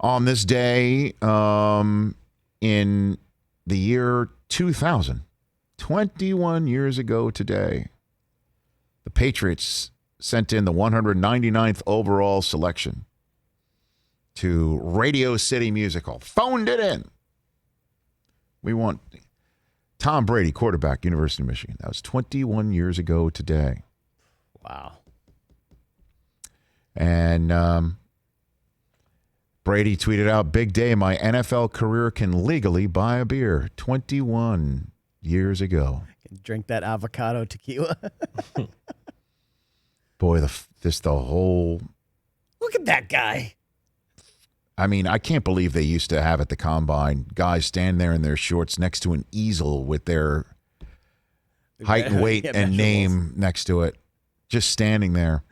On this day, in the year 2000, 21 years ago today, the Patriots sent in the 199th overall selection to Radio City Music Hall. Phoned it in. We want Tom Brady, quarterback, University of Michigan. That was 21 years ago today. Wow. And Brady tweeted out, "Big day, my NFL career can legally buy a beer." 21 years ago. Drink that avocado tequila. Boy, the whole... Look at that guy. I mean, I can't believe they used to have at the Combine guys stand there in their shorts next to an easel with their height and weight and name next to it, just standing there.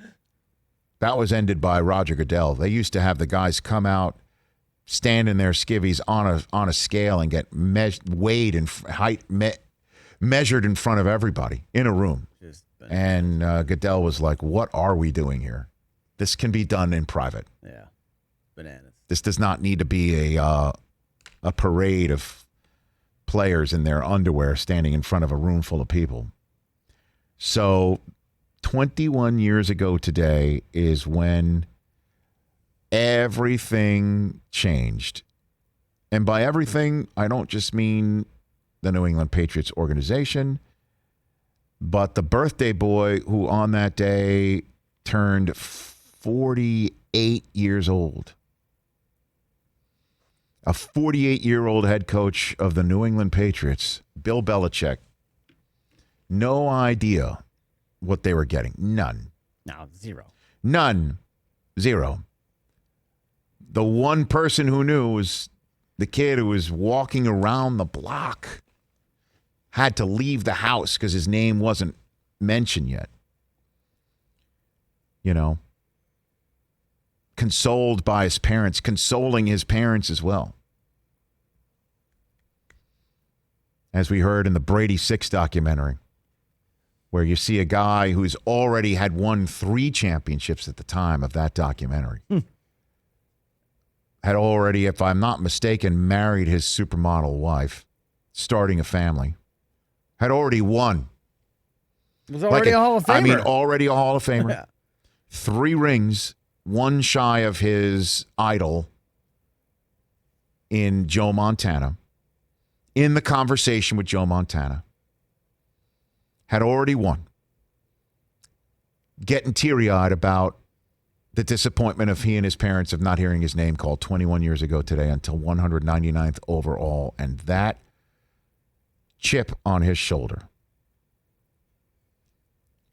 That was ended by Roger Goodell. They used to have the guys come out, stand in their skivvies on a scale and get weighed and measured in front of everybody in a room. And Goodell was like, "What are we doing here? This can be done in private." Yeah, bananas. This does not need to be a parade of players in their underwear standing in front of a room full of people. So 21 years ago today is when everything changed. And by everything, I don't just mean the New England Patriots organization, but the birthday boy who on that day turned 48 years old. A 48-year-old head coach of the New England Patriots, Bill Belichick. No idea what they were getting. None. No, zero. None. Zero. The one person who knew was the kid who was walking around the block. Had to leave the house because his name wasn't mentioned yet. You know. Consoled by his parents, consoling his parents as well. As we heard in the Brady 6 documentary, where you see a guy who's already had won 3 championships at the time of that documentary. Had already, if I'm not mistaken, married his supermodel wife, starting a family. Had already won. Was already a Hall of Famer. I mean, already a Hall of Famer. Yeah. 3 rings, one shy of his idol in Joe Montana. In the conversation with Joe Montana. Had already won. Getting teary-eyed about the disappointment of he and his parents of not hearing his name called 21 years ago today until 199th overall. And that chip on his shoulder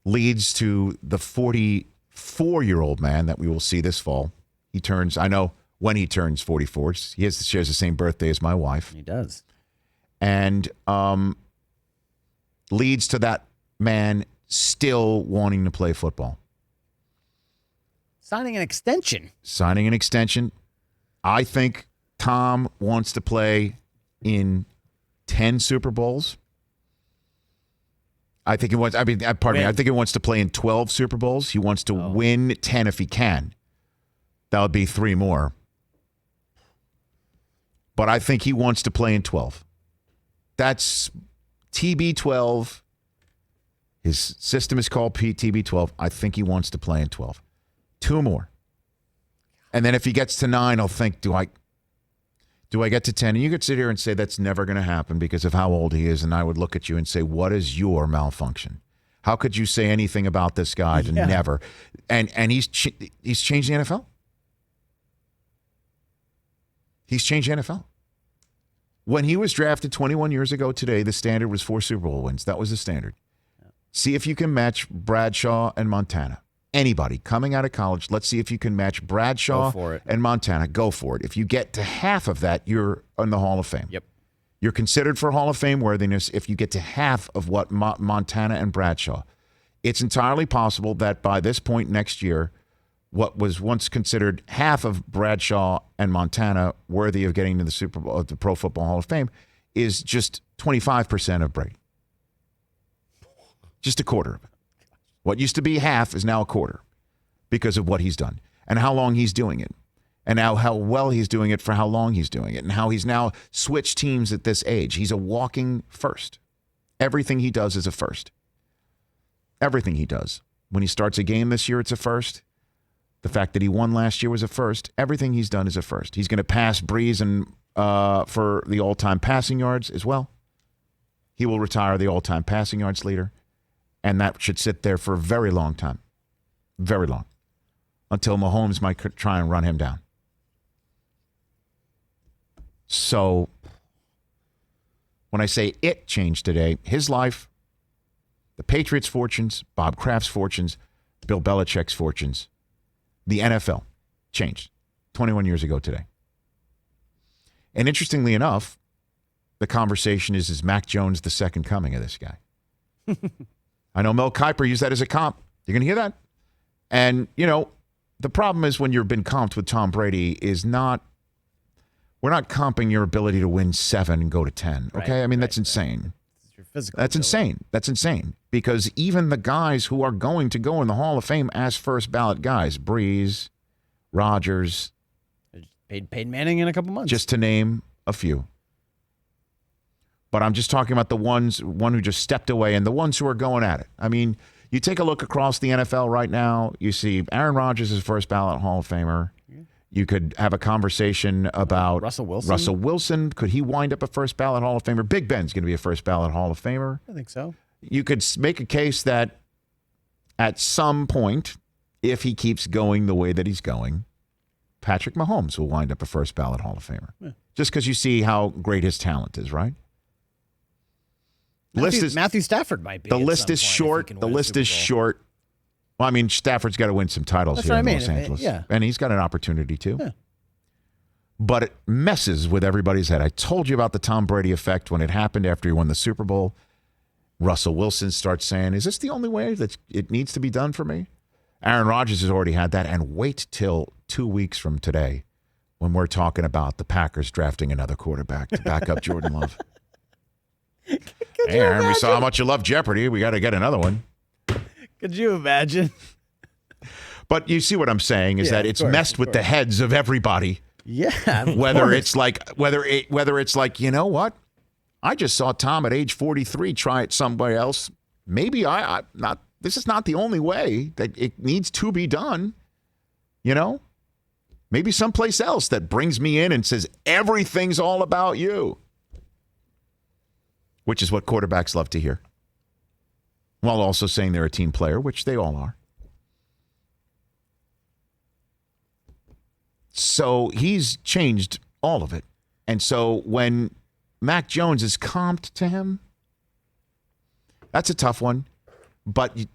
leads to the 44-year-old man that we will see this fall. He turns, I know when he turns 44. He shares the same birthday as my wife. He does. And leads to that man still wanting to play football. Signing an extension. Signing an extension. I think Tom wants to play in 10 Super Bowls. I think he wants, I think he wants to play in 12 Super Bowls. He wants to win 10 if he can. That would be 3 more. But I think he wants to play in 12. That's TB12. His system is called TB12. I think he wants to play in 12. 2 more. And then if he gets to 9, I'll think, do I get to 10? And you could sit here and say that's never going to happen because of how old he is. And I would look at you and say, what is your malfunction? How could you say anything about this guy to never? And he's changed the NFL. He's changed the NFL. When he was drafted 21 years ago today, the standard was 4 Super Bowl wins. That was the standard. See if you can match Bradshaw and Montana. Anybody coming out of college, let's see if you can match Bradshaw and Montana. Go for it. If you get to half of that, you're in the Hall of Fame. Yep. You're considered for Hall of Fame worthiness if you get to half of what Montana and Bradshaw. It's entirely possible that by this point next year, what was once considered half of Bradshaw and Montana worthy of getting to the Super Bowl, the Pro Football Hall of Fame, is just 25% of Brady. Just a quarter of it. What used to be half is now a quarter because of what he's done and how long he's doing it. and now how well he's doing it for how long he's doing it, and how he's now switched teams at this age. He's a walking first. Everything he does is a first. Everything he does. When he starts a game this year, it's a first. The fact that he won last year was a first. Everything he's done is a first. He's going to pass Breeze and for the all-time passing yards as well. He will retire the all-time passing yards leader, and that should sit there for a very long time. Very long. Until Mahomes might try and run him down. So, when I say it changed today, his life, the Patriots' fortunes, Bob Kraft's fortunes, Bill Belichick's fortunes, the NFL changed 21 years ago today. And interestingly enough, the conversation is Mac Jones the second coming of this guy? I know Mel Kiper used that as a comp. You're going to hear that? And, you know, the problem is when you've been comped with Tom Brady is not, we're not comping your ability to win 7 and go to 10. Okay? Right, I mean, that's insane. Your physical That's ability. insane. That's insane. Because even the guys who are going to go in the Hall of Fame as first ballot guys, Breeze, Rodgers, Paid Peyton Manning in a couple months. just to name a few. But I'm just talking about the one who just stepped away and the ones who are going at it. I mean, you take a look across the NFL right now, you see Aaron Rodgers is first ballot Hall of Famer. You could have a conversation about Russell Wilson. Russell Wilson. Could he wind up a first ballot Hall of Famer? Big Ben's going to be a first ballot Hall of Famer. I think so. You could make a case that at some point, if he keeps going the way that he's going, Patrick Mahomes will wind up a first ballot Hall of Famer. Yeah. Just because you see how great his talent is, right? Matthew Stafford might be. The list is short. The list is short. Well, I mean, Stafford's got to win some titles That's here in what I Los mean. Angeles. Yeah. And he's got an opportunity too. Yeah. But it messes with everybody's head. I told you about the Tom Brady effect when it happened after he won the Super Bowl. Russell Wilson starts saying, is this the only way that it needs to be done for me? Aaron Rodgers has already had that. And wait till 2 weeks from today when we're talking about the Packers drafting another quarterback to back up Jordan Love. Hey, Aaron, we saw how much you love Jeopardy. We got to get another one. Could you imagine? But you see what I'm saying is that it's messed with the heads of everybody. Yeah. Whether it's like, you know what? I just saw Tom at age 43 try it somewhere else. Maybe this is not the only way that it needs to be done. You know? Maybe someplace else that brings me in and says, everything's all about you. Which is what quarterbacks love to hear. While also saying they're a team player, which they all are. So he's changed all of it. And so when Mac Jones is comped to him, that's a tough one. But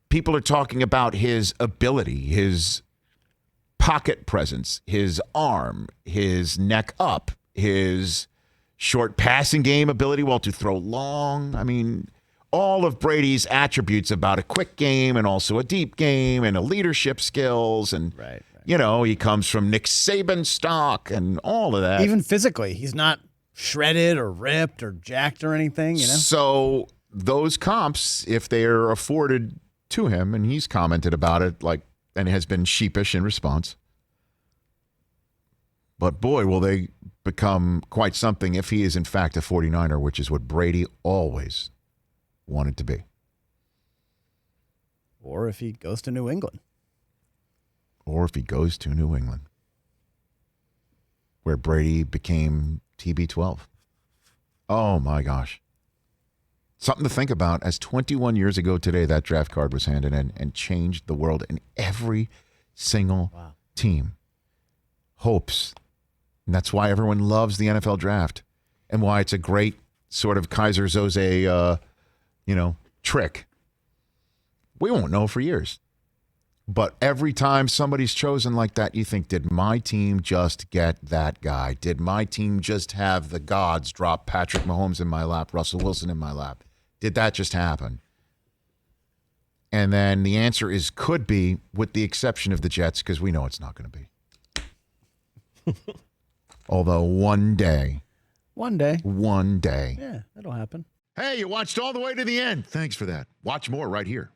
people are talking about his ability, his pocket presence, his arm, his neck up, his short passing game ability, well, to throw long. I mean, all of Brady's attributes about a quick game and also a deep game and a leadership skills. And, you know, he comes from Nick Saban stock and all of that. Even physically, he's not shredded or ripped or jacked or anything, you know? So those comps, if they are afforded to him, and he's commented about it, and has been sheepish in response. But boy, will they become quite something if he is in fact a 49er, which is what Brady always wanted to be. Or if he goes to New England. Where Brady became TB12. Oh, my gosh. Something to think about, as 21 years ago today, that draft card was handed in and changed the world, and every single team hopes. And that's why everyone loves the NFL draft and why it's a great sort of Kaiser Soze, trick. We won't know for years. But every time somebody's chosen like that, you think, did my team just get that guy? Did my team just have the gods drop Patrick Mahomes in my lap, Russell Wilson in my lap? Did that just happen? And then the answer is could be, with the exception of the Jets, because we know it's not going to be. Although one day. Yeah, Yeah, that'll happen. Hey, you watched all the way to the end. Thanks for that. Watch more right here.